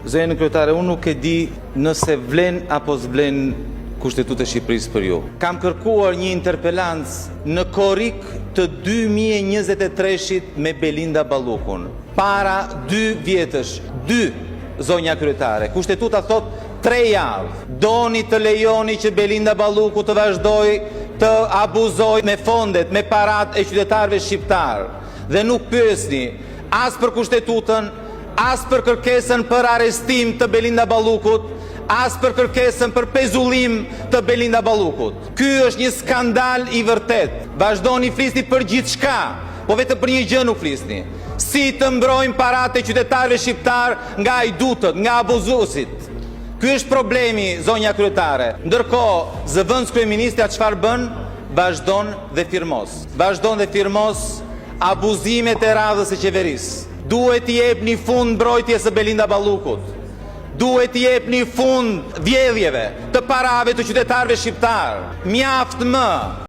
Zënë kryetare, unë nuk e di nëse vlen apo s'vlen Kushtetuta e Shqipërisë për ju. Kam kërkuar një interpelancë në korrik të 2023-shit me Belinda Ballukun. Para 2 vjetësh, 2 zonja kryetare. Kushtetuta thot 3 javë. Doni të lejoni që Belinda Balluku të vazhdoj të abuzoj me fondet, me parat e qytetarëve shqiptar. Dhe nuk pyesni as për Kushtetutën, as për kërkesën për arrestim të Belinda Ballukut, as për kërkesën për pezullim të Belinda Ballukut. Ky është një skandal i vërtet. Vazhdoni flisni për gjithçka, po vetëm për një gjë nuk flisni. Si të mbrojmë paratë e qytetarëve shqiptar nga ajdutët, nga abuzuesit. Ky është problemi, zonja kryetare. Ndërkohë, zëvendës kryeministja çfarë bën? Vazhdon dhe firmos. Vazhdon dhe firmos abuzimet e radhës së qeverisë. Duhet t'i jepni fund mbrojtjes së Belinda Ballukut. Duhet t'i jepni fund vjedhjeve të parave të qytetarëve shqiptar. Mjaft më.